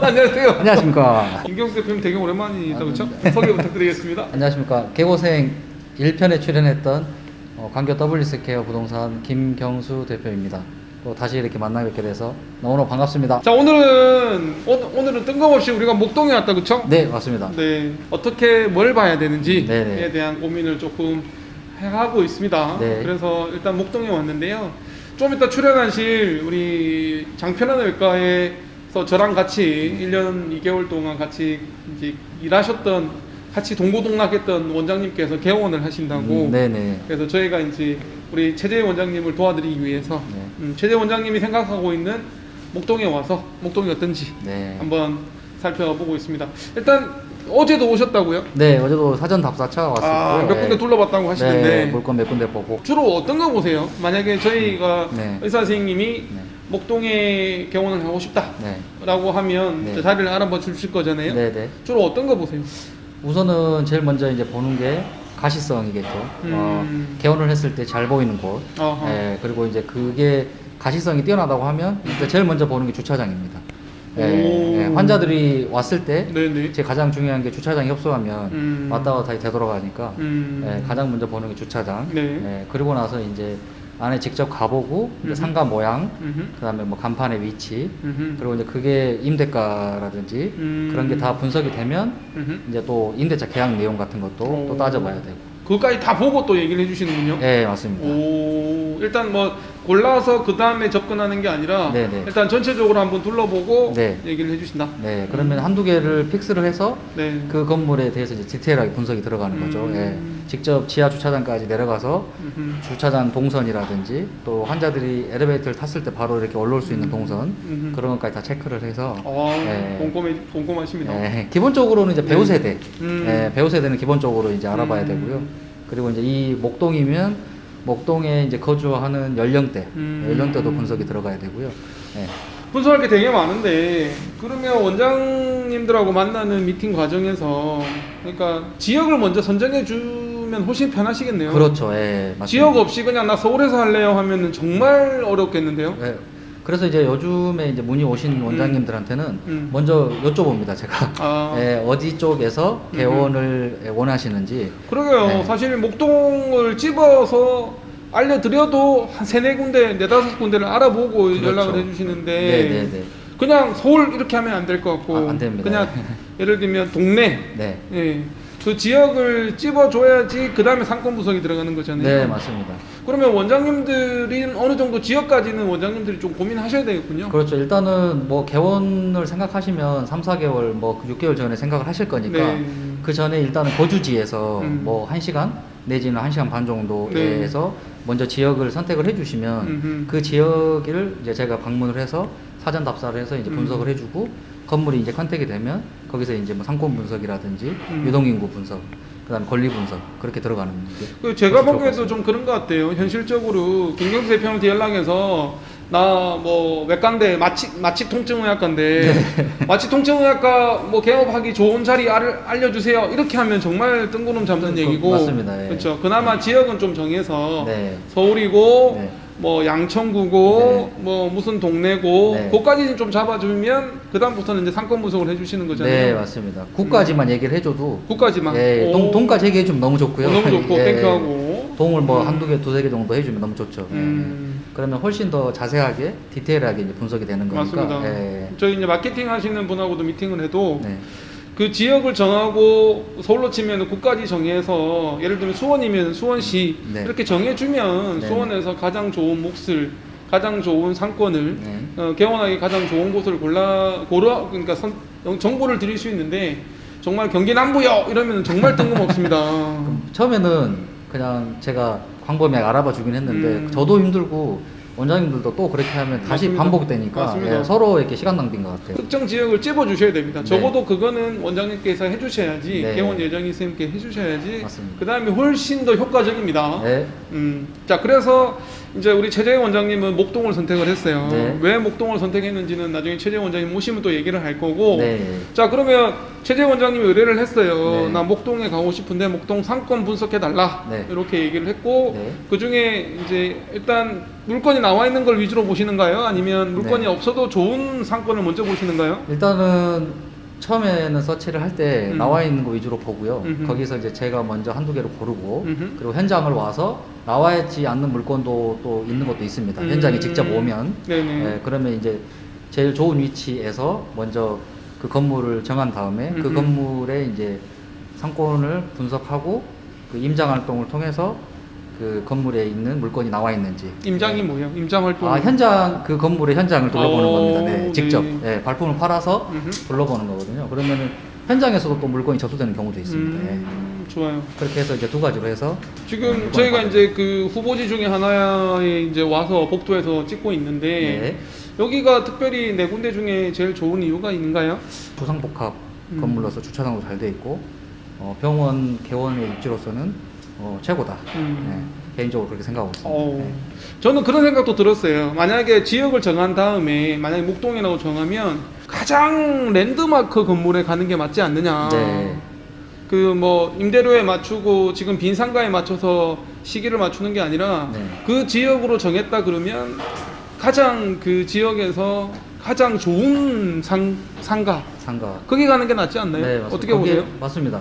안녕하세요. 안녕하십니까. 김경수 대표님 되게 오랜만이다 그렇죠? 소개 부탁드리겠습니다. 안녕하십니까. 개고생 1편에 출연했던 광교 WS케어 부동산 김경수 대표입니다. 또 다시 이렇게 만나뵙게 돼서 너무너무 반갑습니다. 자, 오늘은 뜬금없이 우리가 목동에 왔다 그렇죠? 네, 맞습니다. 네, 어떻게 뭘 봐야 되는지에 네네. 대한 고민을 조금 하고 있습니다. 네. 그래서 일단 목동에 왔는데요. 좀 이따 출연하실 우리 장편한 외과에서 저랑 같이 1년 2개월 동안 같이 이제 일하셨던, 같이 동고동락했던 원장님께서 개원을 하신다고. 네네. 그래서 저희가 이제 우리 최재 원장님을 도와드리기 위해서 최재 원장님이 생각하고 있는 목동에 와서 목동이 어떤지 네. 한번 살펴보고 있습니다. 일단 어제도 오셨다고요? 네, 어제도 사전 답사차 왔었고요. 몇 군데 둘러봤다고 하시는데 네, 물건 몇 군데 보고. 주로 어떤 거 보세요? 만약에 저희가 네. 의사 선생님이 네. 목동에 개원을 하고 싶다 네. 라고 하면 네. 자리를 알아봐 주실 거잖아요. 네네. 주로 어떤 거 보세요? 우선은 제일 먼저 이제 보는 게 가시성이겠죠. 개원을 했을 때 잘 보이는 곳. 어허. 예, 그리고 이제 그게 가시성이 뛰어나다고 하면 일단 제일 먼저 보는 게 주차장입니다. 예, 오. 예, 환자들이 왔을 때 네네. 제 가장 중요한 게 주차장이 협소하면 왔다 갔다 되돌아가니까 예, 가장 먼저 보는 게 주차장. 네. 예, 그리고 나서 이제 안에 직접 가보고 이제 상가 모양, 그다음에 뭐 간판의 위치, 그리고 이제 그게 임대가라든지 그런 게 다 분석이 되면 이제 또 임대차 계약 내용 같은 것도 오. 또 따져봐야 되고. 그것까지 다 보고 또 얘기를 해주시는군요. 네, 맞습니다. 오, 일단 뭐 골라서 그 다음에 접근하는 게 아니라 네네. 일단 전체적으로 한번 둘러보고 네. 얘기를 해주신다. 네, 그러면 한두 개를 픽스를 해서 네. 그 건물에 대해서 이제 디테일하게 분석이 들어가는 거죠. 예. 직접 지하 주차장까지 내려가서 주차장 동선이라든지 또 환자들이 엘리베이터를 탔을 때 바로 이렇게 올라올 수 있는 동선 그런 것까지 다 체크를 해서 예. 꼼꼼하십니다. 예, 기본적으로는 이제 배우 세대, 음. 예, 배우 세대는 기본적으로 이제 알아봐야 되고요. 그리고 이제 이 목동이면 목동에 이제 거주하는 연령대, 연령대도 분석이 들어가야 되고요. 예. 분석할 게 되게 많은데 그러면 원장님들하고 만나는 미팅 과정에서 그러니까 지역을 먼저 선정해 주면 훨씬 편하시겠네요. 그렇죠. 예, 맞습니다. 지역 없이 그냥 나 서울에서 할래요 하면은 정말 어렵겠는데요. 예. 그래서 이제 요즘에 이제 문의 오신 원장님들한테는 먼저 여쭤봅니다. 제가 아. 예, 어디 쪽에서 개원을 원하시는지. 그러게요. 네. 사실 목동을 집어서 알려드려도 한 세네 군데, 네다섯 군데를 알아보고 그렇죠. 연락을 해주시는데 네네네. 그냥 서울 이렇게 하면 안 될 것 같고 안 됩니다. 그냥 예를 들면 동네 네. 예, 그 지역을 찝어줘야지 그 다음에 상권 분석이 들어가는 거잖아요. 네, 맞습니다. 그러면 원장님들이 어느 정도 지역까지는 원장님들이 좀 고민하셔야 되겠군요. 그렇죠. 일단은 뭐 개원을 생각하시면 3, 4개월 뭐 6개월 전에 생각을 하실 거니까 네. 그 전에 일단은 거주지에서 음. 뭐 1시간 내지는 1시간 반 정도에서 네. 먼저 지역을 선택을 해주시면 그 지역을 이제 제가 방문을 해서 사전 답사를 해서 이제 분석을 해주고 건물이 이제 컨택이 되면 거기서 이제 뭐 상권 분석이라든지 유동인구 분석, 그다음에 권리 분석 그렇게 들어가는 게 그 제가 좋을 것 보기에도 같습니다. 좀 그런 것 같아요. 현실적으로 김경수 대표한테 연락해서 나 뭐 외과인데 마취 통증의학과인데 마취 통증의학과 뭐 개업하기 좋은 자리 알려주세요. 이렇게 하면 정말 뜬구름 잡는 얘기고. 맞습니다. 예. 그렇죠. 그나마 네. 지역은 좀 정해서 네. 서울이고 네. 뭐 양천구고 뭐 무슨 동네고 네. 그까지는 좀 잡아주면 그 다음부터는 이제 상권 분석을 해주시는 거잖아요. 네, 맞습니다. 구까지만 얘기를 해줘도 구까지만. 예, 오. 동까지 얘기해주면 너무 좋고요. 너무 좋고 예, 땡큐하고. 동을 뭐 한두 개, 두세 개 정도 해주면 너무 좋죠. 예. 음. 그러면 훨씬 더 자세하게, 디테일하게 이제 분석이 되는 거니까. 맞습니다. 예. 저희 이제 마케팅 하시는 분하고도 미팅을 해도 네. 그 지역을 정하고 서울로 치면 구까지 정해서 예를 들면 수원이면 수원시 네. 이렇게 정해주면 네. 수원에서 가장 좋은 몫을 가장 좋은 상권을 네. 개원하기 가장 좋은 곳을 그러니까 정보를 드릴 수 있는데 정말 경기 남부요 이러면 정말 뜬금없습니다. 처음에는 그냥 제가 광범위하게 알아봐 주긴 했는데 저도 힘들고 원장님들도 또 그렇게 하면 다시 맞습니다. 반복되니까 맞습니다. 예, 서로 이렇게 시간 낭비인 것 같아요. 특정 지역을 찝어주셔야 됩니다. 네. 적어도 그거는 원장님께서 해주셔야지 네. 개원 예정이 선생님께 해주셔야지 맞습니다. 그 다음에 훨씬 더 효과적입니다. 네. 자 그래서 이제 우리 최재형 원장님은 목동을 선택을 했어요. 네. 왜 목동을 선택했는지는 나중에 최재형 원장님 모시면 또 얘기를 할 거고. 네. 자, 그러면 최재형 원장님이 의뢰를 했어요. 네. 나 목동에 가고 싶은데 목동 상권 분석해 달라. 네. 이렇게 얘기를 했고, 네. 그 중에 이제 일단 물건이 나와 있는 걸 위주로 보시는가요? 아니면 물건이 네. 없어도 좋은 상권을 먼저 보시는가요? 일단은 처음에는 서치를 할 때 나와 있는 거 위주로 보고요. 음흠. 거기서 이제 제가 먼저 한두 개를 고르고 음흠. 그리고 현장을 와서 나와 있지 않는 물건도 또 있는 것도 있습니다. 현장에 직접 오면 네네. 예, 그러면 이제 제일 좋은 위치에서 먼저 그 건물을 정한 다음에 그 음흠. 건물의 이제 상권을 분석하고 그 임장 활동을 통해서 그 건물에 있는 물건이 나와 있는지. 임장이 뭐예요? 임장 활동. 아, 현장 그 건물의 현장을 둘러보는 오, 겁니다. 네, 직접 네. 예, 발품을 팔아서 음흠. 둘러보는 거거든요. 그러면은 현장에서도 또 물건이 접수되는 경우도 있습니다. 예. 좋아요. 그렇게 해서 이제 두 가지로 해서 지금 저희가 이제 그 후보지 중에 하나에 이제 와서 복도에서 찍고 있는데 네, 여기가 특별히 네 군데 중에 제일 좋은 이유가 있는가요? 조상복합 건물로서 주차장도 잘 돼 있고 병원 개원의 입지로서는 최고다. 네, 개인적으로 그렇게 생각하고 있습니다. 네. 저는 그런 생각도 들었어요. 만약에 지역을 정한 다음에 만약에 목동이라고 정하면 가장 랜드마크 건물에 가는 게 맞지 않느냐. 네. 그 뭐 임대료에 맞추고 지금 빈 상가에 맞춰서 시기를 맞추는 게 아니라 네. 그 지역으로 정했다 그러면 가장 그 지역에서 가장 좋은 상가 상가. 거기 가는 게 낫지 않나요? 네, 맞습니다. 어떻게 거기에- 보세요? 맞습니다.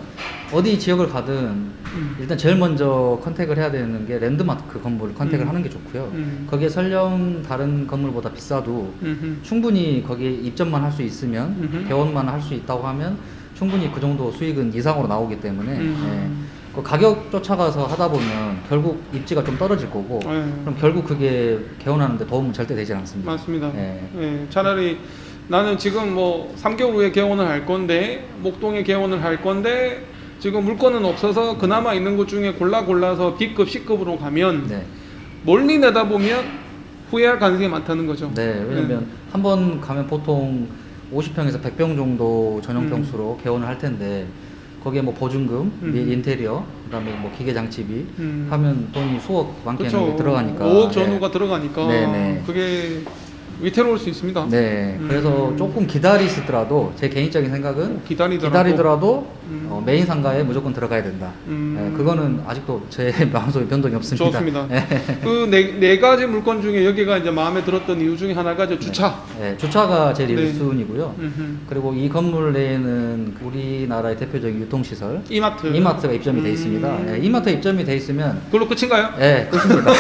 어디 지역을 가든 일단 제일 먼저 컨택을 해야 되는 게 랜드마크 건물을 컨택을 하는 게 좋고요. 거기에 설령 다른 건물보다 비싸도 충분히 거기에 입점만 할 수 있으면 개원만 할 수 있다고 하면 충분히 그 정도 수익은 이상으로 나오기 때문에 예, 그 가격 쫓아가서 하다 보면 결국 입지가 좀 떨어질 거고 그럼 결국 그게 개원하는데 도움은 절대 되지 않습니다. 맞습니다. 예. 예, 차라리 나는 지금 뭐 3개월 후에 개원을 할 건데 목동에 개원을 할 건데 지금 물건은 없어서 그나마 있는 곳 중에 골라서 B급, C급으로 가면 네. 멀리 내다보면 후회할 가능성이 많다는 거죠. 네, 왜냐면 한 번 가면 보통 50평에서 100평 정도 전용 평수로 개원을 할 텐데 거기에 뭐 보증금, 및 인테리어, 그다음에 뭐 기계 장치비 하면 돈이 수억 많게는 들어가니까 5억 전후가 들어가니까 네네. 그게 위태로울 수 있습니다. 네, 그래서 조금 기다리시더라도 제 개인적인 생각은 기다리더라도 메인 상가에 무조건 들어가야 된다. 네, 그거는 아직도 제 마음속에 변동이 없습니다. 좋습니다. 네. 그 네 가지 물건 중에 여기가 이제 마음에 들었던 이유 중에 하나가 이제 주차. 네, 주차가 제일 네. 1순위고요. 그리고 이 건물 내에는 우리나라의 대표적인 유통시설 이마트가 입점이 돼 있습니다. 네, 이마트 입점이 돼 있으면 그걸로 끝인가요? 네, 끝입니다.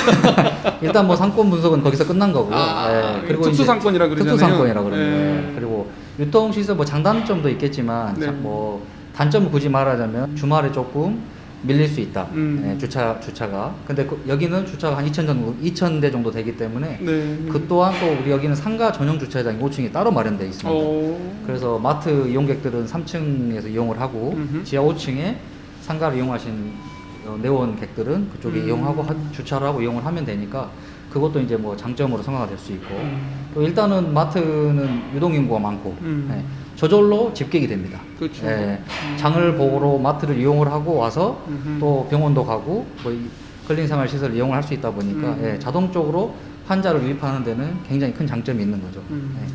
일단 뭐 상권 분석은 거기서 끝난 거고요. 네, 그리고 특수상권이라 그러잖아요. 특수상권이라 그러죠. 네. 네. 그리고 유통시설 뭐 장단점도 있겠지만 네. 뭐 단점을 굳이 말하자면 주말에 조금 밀릴 수 있다. 네, 주차가. 근데 여기는 주차가 한 2,000대 정도 되기 때문에 네. 그 또한 또 우리 여기는 상가 전용 주차장이 5층에 따로 마련되어 있습니다. 그래서 마트 이용객들은 3층에서 이용을 하고 지하 5층에 상가를 이용하신 내원객들은 그쪽에 이용하고 주차를 하고 이용을 하면 되니까 그것도 이제 뭐 장점으로 생각이 될 수 있고 또 일단은 마트는 유동인구가 많고 네, 저절로 집객이 됩니다. 그렇죠. 네, 장을 보러 마트를 이용을 하고 와서 또 병원도 가고 뭐 근린생활시설을 이용을 할 수 있다 보니까 예, 자동적으로 환자를 유입하는 데는 굉장히 큰 장점이 있는 거죠. 네.